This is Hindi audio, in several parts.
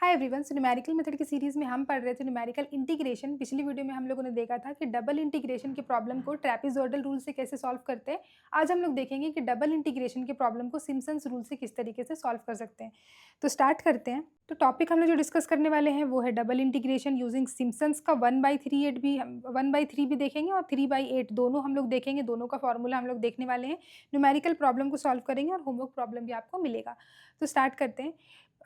Hi everyone. So numerical method की सीरीज में हम पढ़ रहे थे न्यूमेरिकल इंटीग्रेशन। पिछली वीडियो में हम लोगों ने देखा था कि डबल इंटीग्रेशन के प्रॉब्लम को ट्रेपेजॉइडल रूल से कैसे सॉल्व करते हैं। आज हम लोग देखेंगे कि डबल इंटीग्रेशन के प्रॉब्लम को सिम्पसन्स रूल से किस तरीके से सॉल्व कर सकते हैं। तो स्टार्ट करते हैं। तो टॉपिक हम लोग जो डिस्कस करने वाले हैं वो है डबल इंटीग्रेशन यूजिंग सिम्पसन्स का 1/3 भी, हम 1/3 भी देखेंगे और 3/8 दोनों हम लोग देखेंगे। दोनों का फॉर्मूला हम लोग देखने वाले हैं। न्यूमेरिकल प्रॉब्लम को सॉल्व करेंगे और होमवर्क प्रॉब्लम भी आपको मिलेगा। तो स्टार्ट करते हैं।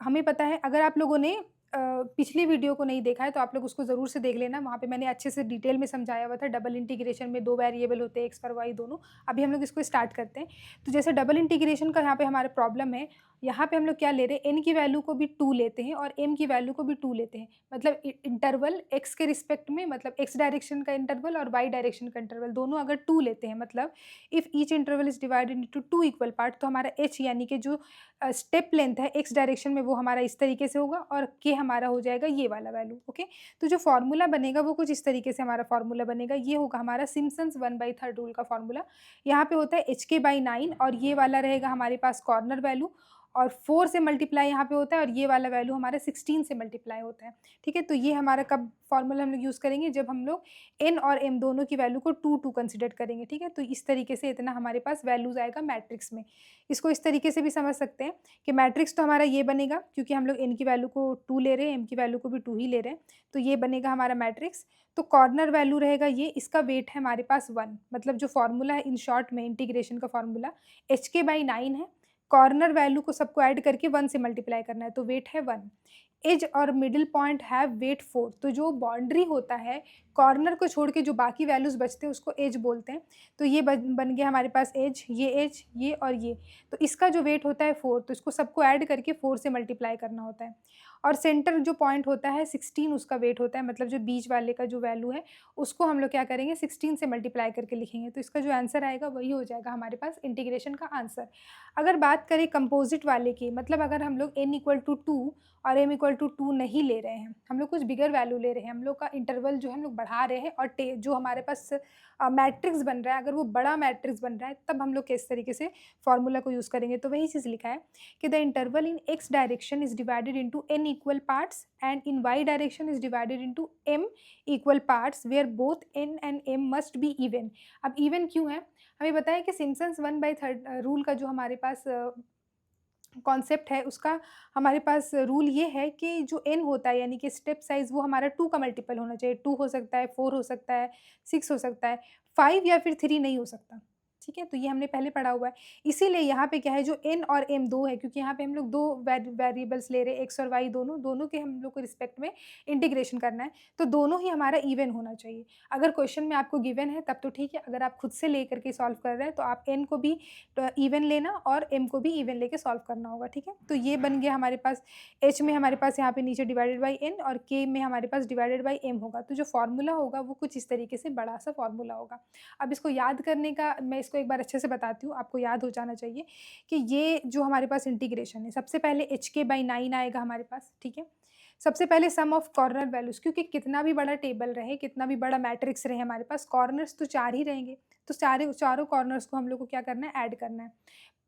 हमें पता है, अगर आप लोगों ने पिछली वीडियो को नहीं देखा है तो आप लोग उसको ज़रूर से देख लेना। वहाँ पे मैंने अच्छे से डिटेल में समझाया हुआ था। डबल इंटीग्रेशन में 2 वेरिएबल होते हैं, एक्स और वाई दोनों। अभी हम लोग इसको स्टार्ट करते हैं। तो जैसे डबल इंटीग्रेशन का यहाँ पे हमारा प्रॉब्लम है, यहाँ पे हम लोग क्या ले रहे हैं, एन की वैल्यू को भी 2 लेते हैं और एम की वैल्यू को भी 2 लेते हैं। मतलब इंटरवल एक्स के रिस्पेक्ट में, मतलब एक्स डायरेक्शन का इंटरवल और वाई डायरेक्शन का इंटरवल दोनों अगर 2 लेते हैं, मतलब if each interval is divided into 2 equal part, तो हमारा एच यानी कि जो स्टेप लेंथ है एक्स डायरेक्शन में वो हमारा इस तरीके से होगा और के हमारा हो जाएगा ये वाला वैल्यू। ओके, तो जो फॉर्मूला बनेगा वो कुछ इस तरीके से हमारा फॉर्मूला बनेगा। ये होगा हमारा सिम्पसन्स 1/3 रूल का फॉर्मूला। यहाँ पे होता है HK/9 और ये वाला रहेगा हमारे पास कॉर्नर वैल्यू, और 4 से मल्टीप्लाई यहाँ पे होता है और ये वाला वैल्यू हमारा 16 से मल्टीप्लाई होता है। ठीक है, तो ये हमारा कब फॉर्मूला हम लोग यूज़ करेंगे, जब हम लोग एन और एम दोनों की वैल्यू को 2 कंसिडर करेंगे। ठीक है, तो इस तरीके से इतना हमारे पास वैल्यूज आएगा मैट्रिक्स में। इसको इस तरीके से भी समझ सकते हैं कि मैट्रिक्स तो हमारा ये बनेगा, क्योंकि हम लोग एन की वैल्यू को 2 ले रहे हैं, एम की वैल्यू को भी 2 ही ले रहे हैं, तो ये बनेगा हमारा मैट्रिक्स। तो कॉर्नर वैल्यू रहेगा ये, इसका वेट है हमारे पास 1। मतलब जो फॉर्मूला है इन शॉर्ट में इंटीग्रेशन का फॉर्मूला HK/9 है। कॉर्नर वैल्यू को सबको ऐड करके 1 से मल्टीप्लाई करना है, तो वेट है 1। एज और मिडिल पॉइंट हैव वेट 4। तो जो बाउंड्री होता है, कॉर्नर को छोड़ के जो बाकी वैल्यूज बचते हैं उसको एज बोलते हैं। तो ये बन गया हमारे पास एज, ये और ये। तो इसका जो वेट होता है 4, तो इसको सबको ऐड करके 4 से मल्टीप्लाई करना होता है। और सेंटर जो पॉइंट होता है 16 उसका वेट होता है। मतलब जो बीच वाले का जो वैल्यू है उसको हम लोग क्या करेंगे, 16 से मल्टीप्लाई करके लिखेंगे। तो इसका जो आंसर आएगा वही हो जाएगा हमारे पास इंटीग्रेशन का आंसर। अगर बात करें कंपोजिट वाले की, मतलब अगर हम लोग n=2 और m=2 नहीं ले रहे हैं, हम लोग कुछ बिगर वैल्यू ले रहे हैं, हम लोग का इंटरवल जो है हम लोग बढ़ा रहे हैं और जो हमारे पास मैट्रिक्स बन रहा है, अगर वो बड़ा मैट्रिक्स बन रहा है, तब हम लोग किस तरीके से फॉर्मूला को यूज़ करेंगे। तो वही चीज़ लिखा है कि the interval in x direction is divided into n equal parts and in y direction is divided into m equal parts where both n and m must be even. अब इवन क्यों है, हमें बताया कि सिम्पसन्स 1/3 रूल का जो हमारे पास कॉन्सेप्ट है उसका, हमारे पास रूल ये है कि जो n होता है यानी कि स्टेप साइज़ वो हमारा 2 का मल्टीपल होना चाहिए। 2 हो सकता है, 4 हो सकता है, 6 हो सकता है, 5 या फिर 3 नहीं हो सकता। ठीक है, तो ये हमने पहले पढ़ा हुआ है। इसीलिए यहाँ पे क्या है, जो n और m 2 है, क्योंकि यहाँ पे हम लोग 2 वेरिएबल्स ले रहे हैं, x और y दोनों के हम लोग को रिस्पेक्ट में इंटीग्रेशन करना है, तो दोनों ही हमारा इवन होना चाहिए। अगर क्वेश्चन में आपको गिवन है तब तो ठीक है, अगर आप खुद से लेकर के सॉल्व कर रहे हैं तो आप n को भी इवन लेना और m को भी इवन लेके सॉल्व करना होगा। ठीक है, तो ये बन गया हमारे पास, h में हमारे पास यहाँ पे नीचे डिवाइडेड बाई n और k में हमारे पास डिवाइडेड बाई m होगा। तो जो फॉर्मूला होगा वो कुछ इस तरीके से बड़ा सा फॉर्मूला होगा। अब इसको याद करने का मैं इसको एक बार अच्छे से बताती हूँ, आपको याद हो जाना चाहिए कि ये जो हमारे पास इंटीग्रेशन है, सबसे पहले HK/9 आएगा हमारे पास। ठीक है, सबसे पहले सम ऑफ कॉर्नर वैल्यूज़, क्योंकि कितना भी बड़ा टेबल रहे, कितना भी बड़ा मैट्रिक्स रहे, हमारे पास कॉर्नर्स तो 4 ही रहेंगे। तो चारों कॉर्नर्स को हम लोग को क्या करना है, ऐड करना है,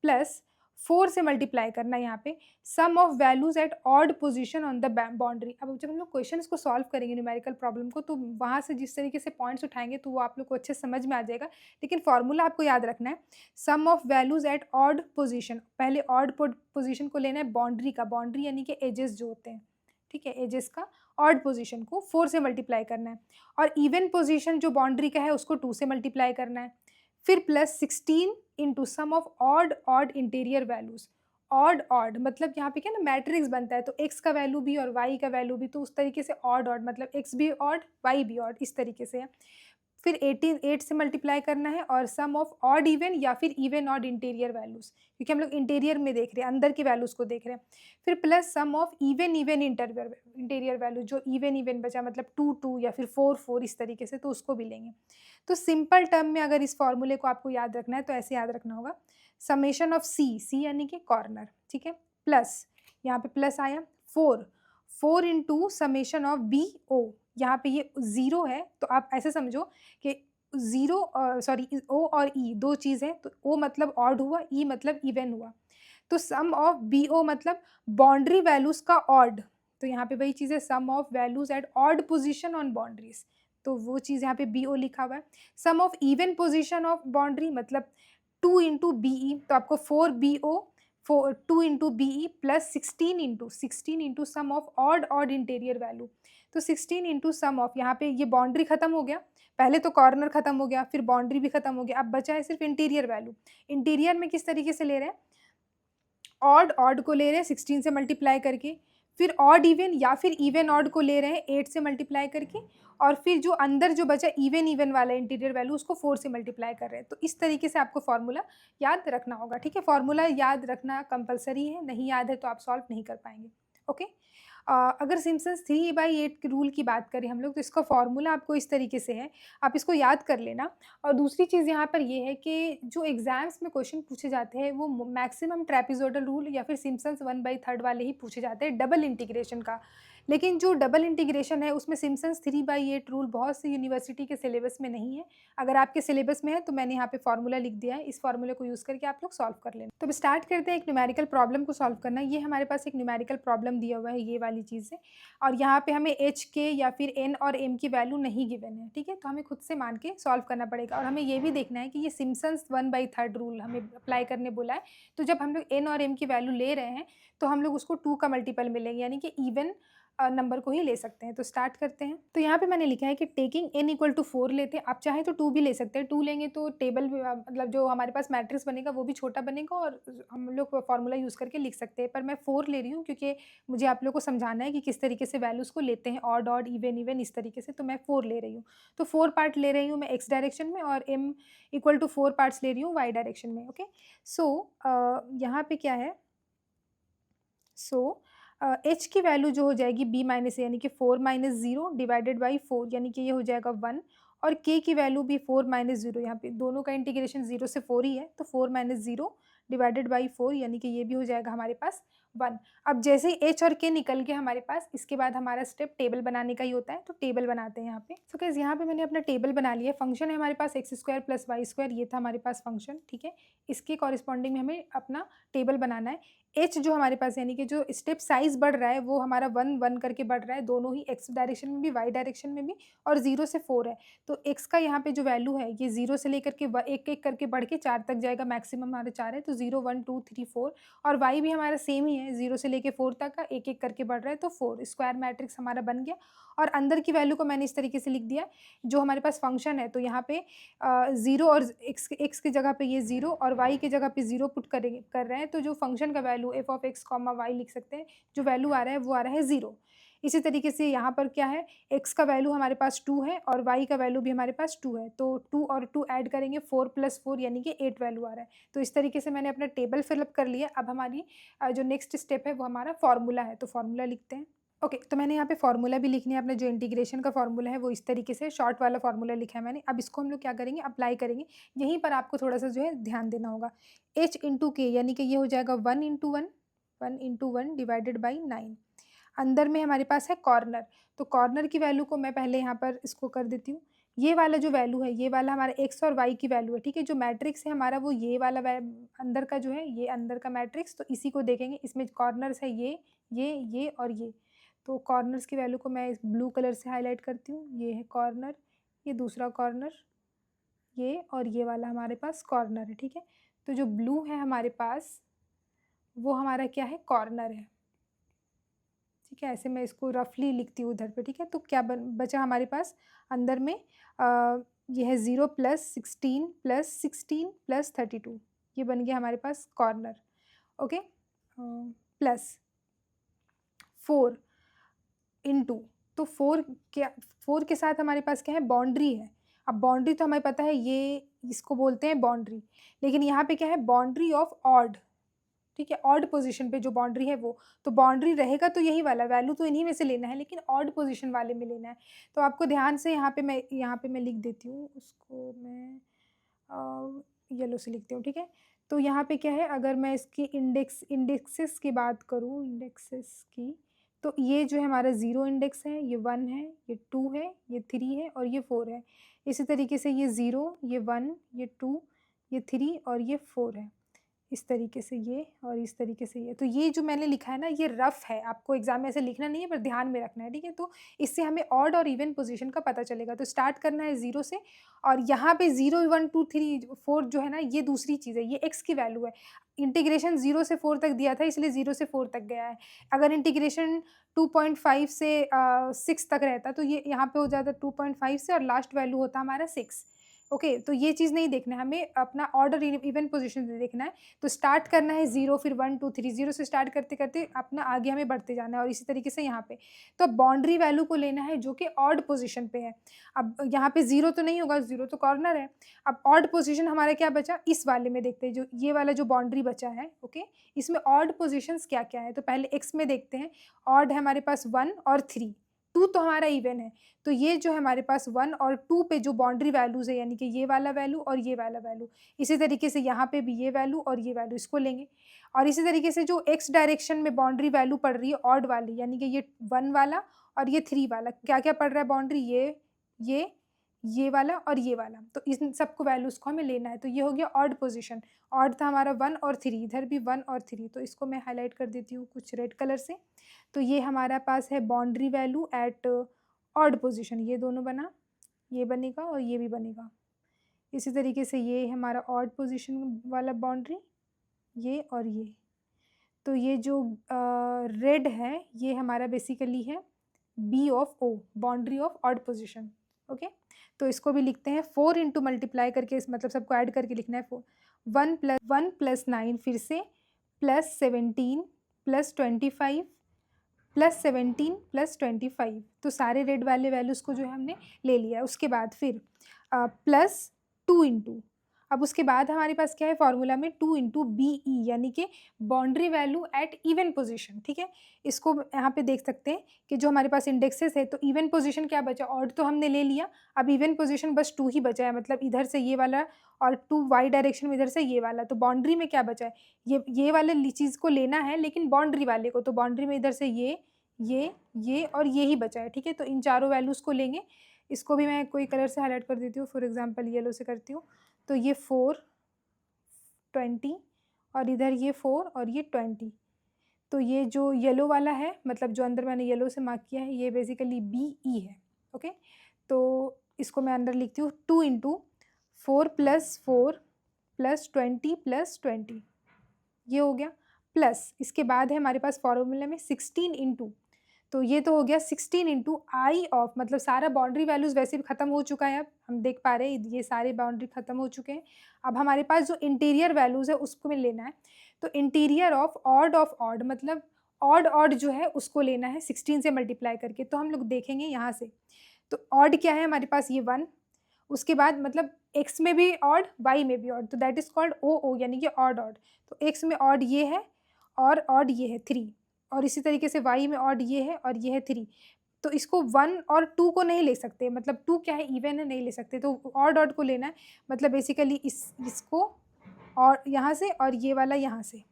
प्लस 4 से मल्टीप्लाई करना है यहाँ पे sum of values at odd position on the boundary. अब जब हम लोग क्वेश्चंस को सॉल्व करेंगे न्यूमेरिकल प्रॉब्लम को, तो वहाँ से जिस तरीके से पॉइंट्स उठाएंगे तो वो आप लोग को अच्छे से समझ में आ जाएगा। लेकिन फॉर्मूला आपको याद रखना है, sum of values at odd position. पहले ऑड पोजीशन को लेना है बाउंड्री का, बाउंड्री यानी कि एजेस जो होते हैं। ठीक है, एजेस का ऑड पोजीशन को 4 से मल्टीप्लाई करना है, और इवन पोजीशन जो बाउंड्री का है उसको 2 से मल्टीप्लाई करना है, फिर plus 16 into sum of odd interior values. Odd मतलब यहाँ पे क्या ना मैट्रिक्स बनता है, तो x का वैल्यू भी और y का वैल्यू भी, तो उस तरीके से ऑड मतलब x भी ऑड y भी ऑड, इस तरीके से है। फिर 8 से मल्टीप्लाई करना है और सम ऑफ ऑड इवन या फिर इवन ऑड इंटीरियर वैल्यूज, क्योंकि हम लोग इंटीरियर में देख रहे हैं, अंदर की वैल्यूज को देख रहे हैं। फिर plus sum of even interior value, जो इवन बचा, मतलब 2 या फिर 4 इस तरीके से, तो उसको भी लेंगे। तो सिंपल टर्म में अगर इस फॉर्मूले को आपको याद रखना है तो ऐसे याद रखना होगा, समेशन ऑफ सी यानी कि कॉर्नर, ठीक है, प्लस यहाँ पे प्लस आया 4 into summation of B O. यहाँ पे ये 0 है तो आप ऐसे समझो कि 0 सॉरी ओ और ई दो चीज़ है, तो ओ मतलब ऑड हुआ, ई मतलब इवन हुआ। तो सम ऑफ बी ओ मतलब बाउंड्री वैल्यूज का ऑड, तो यहाँ पे वही चीज़ है, sum of values at odd position on boundaries, तो वो चीज़ यहाँ पे BO लिखा हुआ है। Sum of even position of boundary मतलब 2 इंटू BE, तो आपको 4BO 2 into BE plus 16 into sum of odd odd interior value, तो 16 इंटू सम ऑफ, यहाँ पे ये बाउंड्री खत्म हो गया, पहले तो कॉर्नर खत्म हो गया, फिर बाउंड्री भी खत्म हो गया, अब बचा है सिर्फ इंटीरियर वैल्यू। इंटीरियर में किस तरीके से ले रहे हैं, ऑड ऑड को ले रहे हैं 16 से मल्टीप्लाई करके, फिर ऑड इवन या फिर इवन ऑड को ले रहे हैं 8 से मल्टीप्लाई करके, और फिर जो अंदर जो बचा इवन इवन वाला इंटीरियर वैल्यू उसको 4 से मल्टीप्लाई कर रहे हैं। तो इस तरीके से आपको फॉर्मूला याद रखना होगा, ठीक है। फॉर्मूला याद रखना कंपलसरी है, नहीं याद है तो आप सॉल्व नहीं कर पाएंगे, ओके। अगर सिम्पसन्स 3/8 के रूल की बात करें हम लोग, तो इसका फॉर्मूला आपको इस तरीके से है, आप इसको याद कर लेना। और दूसरी चीज़ यहाँ पर ये है कि जो एग्जाम्स में क्वेश्चन पूछे जाते हैं वो मैक्सिमम ट्रेपेजोइडल रूल या फिर सिम्पसन्स 1/3 वाले ही पूछे जाते हैं, डबल इंटीग्रेशन का। लेकिन जो डबल इंटीग्रेशन है उसमें सिम्पसन्स 3/8 रूल बहुत सी यूनिवर्सिटी के सिलेबस में नहीं है। अगर आपके सिलेबस में है तो मैंने यहाँ पे फॉर्मूला लिख दिया है, इस फॉर्मूले को यूज़ करके आप लोग सॉल्व कर लेना। तो अब स्टार्ट करते हैं एक न्यूमेरिकल प्रॉब्लम को सॉल्व करना। ये हमारे पास एक न्यूमेरिकल प्रॉब्लम दिया हुआ है, ये वाली चीज़ है, और यहाँ पे हमें h के या फिर n और m की वैल्यू नहीं गिवन है, ठीक है। तो हमें खुद से मान के सॉल्व करना पड़ेगा, और हमें ये भी देखना है कि ये सिम्पसन्स 1/3 रूल हमें अप्लाई करने बोला है। तो जब हम लोग n और m की वैल्यू ले रहे हैं तो हम लोग उसको 2 का मल्टीपल मिलेंगे, यानी कि इवन नंबर को ही ले सकते हैं। तो स्टार्ट करते हैं। तो यहाँ पे मैंने लिखा है कि टेकिंग n इक्वल टू 4 लेते हैं, आप चाहें तो 2 भी ले सकते हैं। 2 लेंगे तो टेबल मतलब जो हमारे पास मैट्रिक्स बनेगा वो भी छोटा बनेगा, और हम लोग फार्मूला यूज़ करके लिख सकते हैं। पर मैं 4 ले रही हूँ क्योंकि मुझे आप लोग को समझाना है कि किस तरीके से वैल्यूज़ को लेते हैं, ऑड ऑड इवन इवन इस तरीके से। तो मैं 4 ले रही हूँ, तो 4 पार्ट ले रही हूँ मैं x डायरेक्शन में, और m इक्वल टू 4 पार्ट्स ले रही हूँ y डायरेक्शन में, ओके। सो यहाँ पे क्या है, h की वैल्यू जो हो जाएगी b माइनस यानी कि 4 माइनस 0 डिवाइडेड बाई 4, यानी कि ये हो जाएगा 1, और k की वैल्यू भी 4 माइनस 0, यहाँ पे दोनों का इंटीग्रेशन 0 से 4 ही है, तो 4 माइनस 0 डिवाइडेड बाई 4, यानी कि ये भी हो जाएगा हमारे पास 1। अब जैसे ही h और k निकल के हमारे पास, इसके बाद हमारा स्टेप टेबल बनाने का ही होता है, तो टेबल बनाते हैं यहाँ पे। सो गाइस यहाँ पे मैंने अपना टेबल बना लिया। फंक्शन है हमारे पास x² प्लस y², ये था हमारे पास फंक्शन, ठीक है। इसके कॉरिस्पॉन्डिंग में हमें अपना टेबल बनाना है। h जो हमारे पास यानी कि जो स्टेप साइज बढ़ रहा है वो हमारा 1 1 करके बढ़ रहा है, दोनों ही x डायरेक्शन में भी y डायरेक्शन में भी, और 0 से 4 है। तो x का यहाँ पे जो वैल्यू है ये 0 से लेकर के एक एक करके बढ़ के 4 तक जाएगा, मैक्सिमम हमारे 4 है, तो 0 1 2 3 4, और y भी हमारा सेम ही है, 0 से लेके 4 तक का एक एक करके बढ़ रहा है, तो 4 स्क्वायर मैट्रिक्स हमारा बन गया। और अंदर की वैल्यू को मैंने इस तरीके से लिख दिया, जो हमारे पास फंक्शन है, तो यहाँ पे 0 और x की जगह पे ये 0 और y की जगह पे 0 पुट कर रहे हैं, तो जो फंक्शन का value f of x comma y लिख सकते हैं, जो वैल्यू आ रहा है वो आ रहा है 0। इसी तरीके से यहाँ पर क्या है, x का वैल्यू हमारे पास 2 है और y का वैल्यू भी हमारे पास 2 है, तो 2 और 2 ऐड करेंगे 4 प्लस 4 यानी कि 8 वैल्यू आ रहा है। तो इस तरीके से मैंने अपना टेबल फिलअप कर लिया। अब हमारी जो नेक्स्ट स्टेप है वो हमारा फॉर्मूला है, तो फॉर्मूला लिखते हैं। ओके तो मैंने यहाँ पे फॉर्मूला भी लिखनी है, अपना जो इंटीग्रेशन का फॉर्मूला है वो इस तरीके से शॉर्ट वाला फॉर्मूला लिखा है मैंने। अब इसको हम लोग क्या करेंगे, अप्लाई करेंगे। यहीं पर आपको थोड़ा सा जो है ध्यान देना होगा। h इंटू के यानी कि ये हो जाएगा 1 इंटू 1 डिवाइडेड बाई 9। अंदर में हमारे पास है कॉर्नर, तो कॉर्नर की वैल्यू को मैं पहले यहाँ पर इसको कर देती हूँ। ये वाला जो वैल्यू है, ये वाला हमारा x और y की वैल्यू है, ठीक है। जो मैट्रिक्स है हमारा वो ये वाला अंदर का जो है, ये अंदर का मैट्रिक्स, तो इसी को देखेंगे। इसमें कॉर्नर्स है ये और ये, तो कॉर्नर्स की वैल्यू को मैं इस ब्लू कलर से हाईलाइट करती हूँ। ये है कॉर्नर, ये दूसरा कॉर्नर, ये और ये वाला हमारे पास कॉर्नर है, ठीक है। तो जो ब्लू है हमारे पास वो हमारा क्या है, कॉर्नर है, ठीक है। ऐसे मैं इसको रफली लिखती हूँ उधर पे, ठीक है। तो क्या बचा हमारे पास अंदर में, ये है 0 प्लस 16 प्लस 32, ये बन गया हमारे पास कॉर्नर, ओके। प्लस 4 इंटू, तो 4 के साथ हमारे पास क्या है, बाउंड्री है। अब बाउंड्री तो हमें पता है, ये इसको बोलते हैं बाउंड्री, लेकिन यहाँ पे क्या है, बाउंड्री ऑफ ऑड, ठीक है। ऑड पोजीशन पे जो बाउंड्री है वो, तो बाउंड्री रहेगा तो यही वाला वैल्यू तो इन्हीं में से लेना है, लेकिन ऑड पोजीशन वाले में लेना है। तो आपको ध्यान से यहाँ पे मैं लिख देती हूँ, उसको मैं येलो से लिखती हूँ, ठीक है। तो यहाँ पे क्या है, अगर मैं इसकी इंडेक्सेस की बात करूँ, इंडेक्सेस की, तो ये जो है हमारा 0 इंडेक्स है, ये 1 है, ये 2 है, ये 3 है और ये 4 है। इसी तरीके से ये 0, ये 1, ये 2, ये 3 और ये 4 है। इस तरीके से ये और इस तरीके से ये। तो ये जो मैंने लिखा है ना, ये रफ़ है, आपको एग्ज़ाम में ऐसे लिखना नहीं है, पर ध्यान में रखना है, ठीक है? तो इससे हमें ऑड और इवन पोज़ीशन का पता चलेगा। तो स्टार्ट करना है 0 से, और यहाँ पे 0, 1, 2, 3, 4 जो है ना, ये दूसरी चीज़ है, ये x की वैल्यू है। इंटीग्रेशन 0 से 4 तक दिया था, इसलिए 0 से 4 तक गया है। अगर इंटीग्रेशन 2.5 से 6 तक रहता, तो ये यहाँ पे हो जाता 2.5 से, और लास्ट वैल्यू होता हमारा 6। ओके, तो ये चीज़ नहीं देखना है हमें, अपना ऑड और इवन पोज़ीशन से देखना है। तो स्टार्ट करना है 0, फिर 1, 2, 3, 0 से स्टार्ट करते-करते अपना आगे हमें बढ़ते जाना है, और इसी तरीके से यहाँ पे। तो अब बाउंड्री वैल्यू को लेना है जो कि ऑड पोज़ीशन पे है। अब यहाँ पे 0 तो नहीं होगा, 0 तो कॉर्नर है। अब ऑड पोज़ीशन हमारा क्या बचा, इस वाले में देखते हैं, जो ये वाला जो बाउंड्री बचा है, ओके? इसमें ऑड पोज़ीशंस क्या-क्या है? तो पहले x में देखते हैं। ऑड है हमारे पास 1 और 3, 2 तो हमारा इवन है। तो ये जो है हमारे पास 1 और 2 पे जो बाउंड्री वैल्यूज़ है, यानी कि ये वाला वैल्यू और ये वाला वैल्यू। इसी तरीके से यहाँ पे भी ये वैल्यू और ये वैल्यू, इसको लेंगे। और इसी तरीके से जो x डायरेक्शन में बाउंड्री वैल्यू पड़ रही है ऑड वाली, यानी कि ये 1 वाला और ये 3 वाला, क्या-क्या पड़ रहा है बाउंड्री, ये वाला और ये वाला। तो इन सबको वैल्यूज़ को हमें लेना है। तो ये हो गया ऑड पोज़ीशन। ऑड था हमारा 1 और 3, इधर भी 1 और 3, तो इसको मैं हाइलाइट कर देती हूँ कुछ रेड कलर से। तो ये हमारा पास है boundary value at odd position, ये दोनों बना, ये बनेगा और ये भी बनेगा। इसी तरीके से ये हमारा ऑड पोज़ीशन वाला बाउंड्री, ये और ये। तो ये जो रेड है, ये हमारा बेसिकली है B of O, boundary of odd position, okay? तो इसको भी लिखते हैं 4 इंटू मल्टीप्लाई करके, इस मतलब सबको ऐड करके लिखना है। 4 1 प्लस 9 फिर से प्लस 17 प्लस 25 प्लस 17 प्लस 25, तो सारे रेड वाले वैल्यूज़ को जो है हमने ले लिया। उसके बाद फिर प्लस 2 इंटू, अब उसके बाद हमारे पास क्या है फॉर्मूला में, 2 इंटू बी ई, यानी कि boundary value at even position, ठीक है? इसको यहाँ पे देख सकते हैं कि जो हमारे पास इंडेक्सेस है, तो इवन पोजीशन क्या बचा, ऑड तो हमने ले लिया, अब इवन पोजीशन बस 2 ही बचा है, मतलब इधर से ये वाला और 2 वाई डायरेक्शन में इधर से ये वाला। तो बाउंड्री में क्या बचा है, ये वाले चीज़ को लेना है, लेकिन बाउंड्री वाले को। तो बाउंड्री में इधर से ये और ये ही बचा है, ठीक है? तो इन चारों वैल्यूज़ को लेंगे। इसको भी मैं कोई कलर से हाइलाइट कर देती हूँ, फॉर एग्जांपल येलो से करती हूँ। तो ये 4, 20 और इधर ये 4 और ये 20। तो ये जो येलो वाला है, मतलब जो अंदर मैंने येलो से मार्क किया है, ये बेसिकली बी ई है, ओके? तो इसको मैं अंदर लिखती हूँ 2 इंटू 4 प्लस 4 प्लस 20 प्लस 20, ये हो गया। प्लस इसके बाद है हमारे पास फॉर्मूले में 16 इंटू, तो ये तो हो गया 16 इंटू आई ऑफ, मतलब सारा बाउंड्री वैल्यूज़ वैसे भी ख़त्म हो चुका है, अब हम देख पा रहे हैं ये सारे बाउंड्री ख़त्म हो चुके हैं। अब हमारे पास जो इंटीरियर वैल्यूज़ है उसको में लेना है। तो इंटीरियर ऑफ ऑड, मतलब ऑड जो है उसको लेना है 16 से मल्टीप्लाई करके। तो हम लोग देखेंगे यहाँ से, तो ऑड क्या है हमारे पास, ये 1, उसके बाद मतलब एक्स में भी ऑड, वाई में भी ऑड, तो दैट इज़ कॉल्ड ओ, यानी कि ऑड। तो एक्स में ऑड ये है और ऑड ये है 3, और इसी तरीके से वाई में ऑड ये है और ये है 3। तो इसको 1 और 2 को नहीं ले सकते, मतलब 2 क्या है, इवन है, नहीं ले सकते। तो ऑड को लेना है, मतलब बेसिकली इसको और यहाँ से और ये वाला यहाँ से,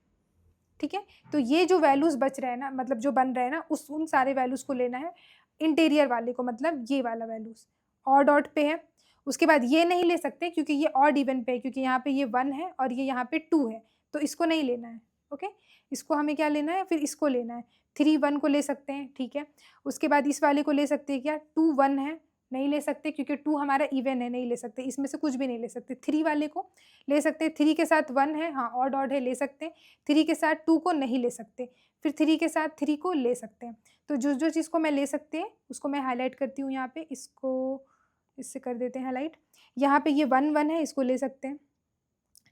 ठीक है? तो ये जो वैल्यूज़ बच रहे हैं ना, मतलब जो बन रहे हैं ना, उन सारे वैल्यूज़ को लेना है इंटीरियर वाले को, मतलब ये वाला वैल्यूज़ ऑड पे है। उसके बाद ये नहीं ले सकते क्योंकि ये ऑड इवन पे है, क्योंकि यहाँ पे ये 1 है और ये यहाँ पे 2 है, तो इसको नहीं लेना है, ओके? इसको हमें क्या लेना है, फिर इसको लेना है। 3 1 को ले सकते हैं, ठीक है? उसके बाद इस वाले को ले सकते हैं क्या, 2 1 है, नहीं ले सकते क्योंकि 2 हमारा इवन है, नहीं ले सकते, इसमें से कुछ भी नहीं ले सकते। 3 वाले को ले सकते हैं, 3 के साथ 1 है, हाँ ऑड है, ले सकते हैं। 3 के साथ 2 को नहीं ले सकते, फिर 3 के साथ 3 को ले सकते हैं। तो जो चीज़ को मैं ले सकते हैं उसको मैं हाईलाइट करती हूँ यहाँ पे, इसको इससे कर देते हैं हाईलाइट। यहाँ पे ये 1 1 है, इसको ले सकते हैं,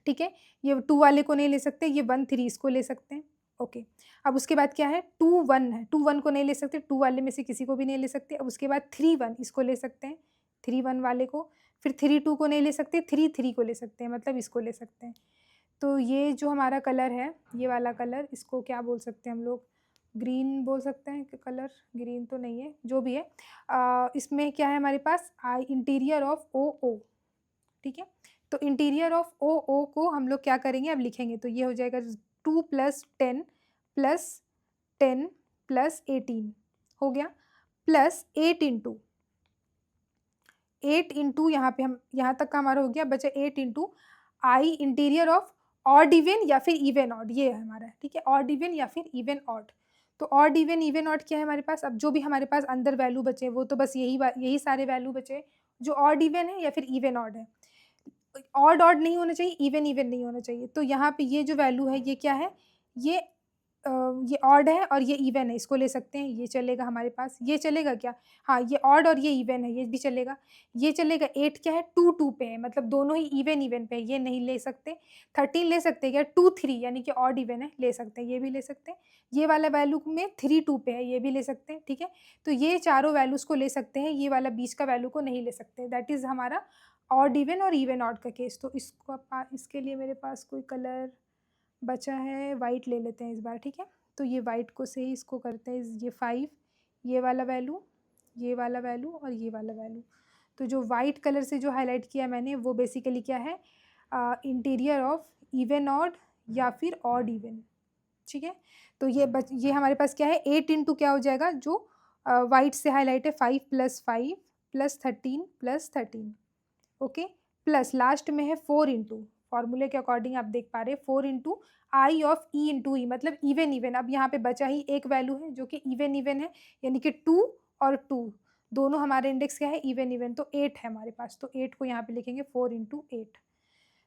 ठीक है? ये 2 वाले को नहीं ले सकते, ये 1 3 इसको ले सकते हैं, ओके। अब उसके बाद क्या है, 2 1 है, 2 1 को नहीं ले सकते, 2 वाले में से किसी को भी नहीं ले सकते। अब उसके बाद 3 1 इसको ले सकते हैं, 3 1 वाले को, फिर 3 2 को नहीं ले सकते, 3 3 को ले सकते हैं, मतलब इसको ले सकते हैं। तो ये जो हमारा कलर है, ये वाला कलर, इसको क्या बोल सकते हैं हम लोग, ग्रीन बोल सकते हैं कि कलर, ग्रीन तो नहीं है, जो भी है। इसमें क्या है हमारे पास, आई इंटीरियर ऑफ ओ, ठीक है? तो इंटीरियर ऑफ ओ को हम लोग क्या करेंगे, अब लिखेंगे। तो ये हो जाएगा 2 + 10 + 10 + 18 हो गया, प्लस 8 इंटू यहाँ पे हम, यहाँ तक का हमारा हो गया, बचा 8 into I interior of odd even या फिर इवन ऑड, ये है हमारा, ठीक है, ऑड इवन या फिर इवन ऑड। तो ऑड इवन इवन ऑड क्या है हमारे पास, अब जो भी हमारे पास अंदर वैल्यू बचे वो तो बस यही सारे वैल्यू बचे जो ऑड इवन है या फिर इवन ऑड है। ऑड ऑड नहीं होना चाहिए, इवन इवन नहीं होना चाहिए। तो यहाँ पे ये जो वैल्यू है ये क्या है, ये ये ऑड है और ये इवन है, इसको ले सकते हैं, ये चलेगा हमारे पास। ये चलेगा क्या, हाँ ये ऑड और ये इवन है, ये भी चलेगा। ये चलेगा। 8 क्या है, 2 2 पे है, मतलब दोनों ही इवन इवन पे है, ये नहीं ले सकते। 13 ले सकते हैं क्या, 2 3 यानी कि ऑड इवन है, ले सकते हैं, ये भी ले सकते हैं। ये वाला वैल्यू में 3 2 पे है, ये भी ले सकते हैं, ठीक है। तो ये चारों वैल्यूज़ को ले सकते हैं, ये वाला बीच का वैल्यू को नहीं ले सकते। दैट इज़ हमारा ऑड इवन और इवन ऑड का केस। तो इसके लिए मेरे पास कोई कलर बचा है, वाइट ले लेते हैं इस बार, ठीक है। तो ये वाइट को से ही इसको करते हैं, ये 5, ये वाला वैल्यू, ये वाला वैल्यू और ये वाला वैल्यू। तो जो वाइट कलर से जो हाईलाइट किया मैंने वो बेसिकली क्या है, इंटीरियर ऑफ इवन ऑड या फिर ऑड इवन, ठीक है। तो ये हमारे पास क्या है, 8 इंटू क्या हो जाएगा, जो वाइट से हाईलाइट है, 5 + 5 + 13 + 13, ओके। प्लस लास्ट में है 4 इंटू, फॉर्मूले के अकॉर्डिंग आप देख पा रहे हैं, 4 into I of E into E, मतलब इवन इवन। अब यहाँ पे बचा ही एक वैल्यू है जो कि इवन इवन है, यानी कि 2 और 2 दोनों हमारे इंडेक्स क्या है, इवन इवन। तो 8 है हमारे पास, तो 8 को यहाँ पे लिखेंगे 4 इंटू 8।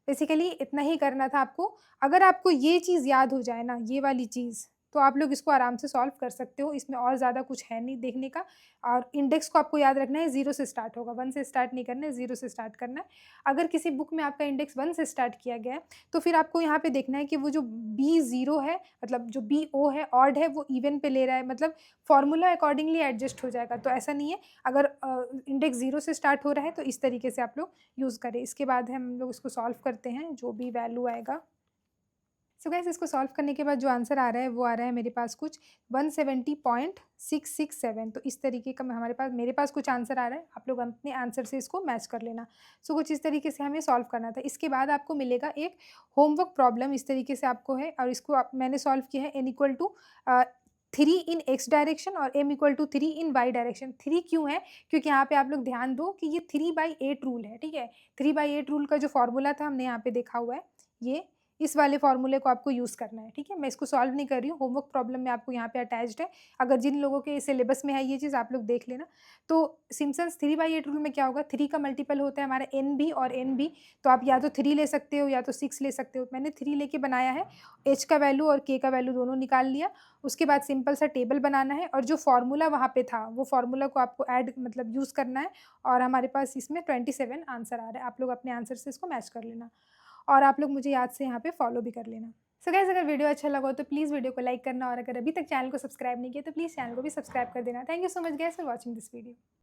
बेसिकली इतना ही करना था आपको। अगर आपको ये चीज़ याद हो जाए ना, ये वाली चीज़, तो आप लोग इसको आराम से सॉल्व कर सकते हो। इसमें और ज़्यादा कुछ है नहीं देखने का। और इंडेक्स को आपको याद रखना है, 0 से स्टार्ट होगा, 1 से स्टार्ट नहीं करना है, 0 से स्टार्ट करना है। अगर किसी बुक में आपका इंडेक्स 1 से स्टार्ट किया गया है, तो फिर आपको यहाँ पे देखना है कि वो जो B0 है, मतलब जो BO है, ऑड है, वो इवन पे ले रहा है, मतलब फॉर्मूला अकॉर्डिंगली एडजस्ट हो जाएगा। तो ऐसा नहीं है, अगर इंडेक्स 0 से स्टार्ट हो रहा है तो इस तरीके से आप लोग यूज़ करें। इसके बाद हम लोग इसको सॉल्व करते हैं, जो भी वैल्यू आएगा। सो गाइस, इसको सॉल्व करने के बाद जो आंसर आ रहा है वो आ रहा है मेरे पास कुछ 170.667। तो इस तरीके का मेरे पास कुछ आंसर आ रहा है, आप लोग अपने आंसर से इसको मैच कर लेना। सो कुछ इस तरीके से हमें सॉल्व करना था। इसके बाद आपको मिलेगा एक होमवर्क प्रॉब्लम, इस तरीके से आपको है, और इसको मैंने सॉल्व किया है, n = 3 इन x डायरेक्शन और m = 3 इन y डायरेक्शन। 3 क्यों है, क्योंकि यहाँ पे आप लोग ध्यान दो कि ये 3/8 रूल है, ठीक है। 3/8 रूल का जो फॉर्मूला था हमने यहाँ पे देखा हुआ है, ये इस वाले फॉर्मूले को आपको यूज़ करना है, ठीक है। मैं इसको सॉल्व नहीं कर रही हूँ, होमवर्क प्रॉब्लम में आपको यहाँ पे अटैच्ड है। अगर जिन लोगों के सिलेबस में है ये चीज़, आप लोग देख लेना। तो सिम्पसन्स 3/8 रूल में क्या होगा, 3 का मल्टीपल होता है हमारा NB और NB। तो आप या तो 3 ले सकते हो या तो 6 ले सकते हो। मैंने 3 लेके बनाया है, h का वैल्यू और k का वैल्यू दोनों निकाल लिया। उसके बाद सिंपल सा टेबल बनाना है, और जो फॉर्मूला वहाँ पे था वो फॉर्मूला को आपको ऐड मतलब यूज़ करना है। और हमारे पास इसमें 27 आंसर आ रहा है। आप लोग अपने आंसर से इसको मैच कर लेना, और आप लोग मुझे याद से यहाँ पे फॉलो भी कर लेना। सो गाइस, अगर वीडियो अच्छा लगा हो तो प्लीज़ वीडियो को लाइक करना, और अगर अभी तक चैनल को सब्सक्राइब नहीं किया तो प्लीज़ चैनल को भी सब्सक्राइब कर देना। Thank you so much guys for watching this video.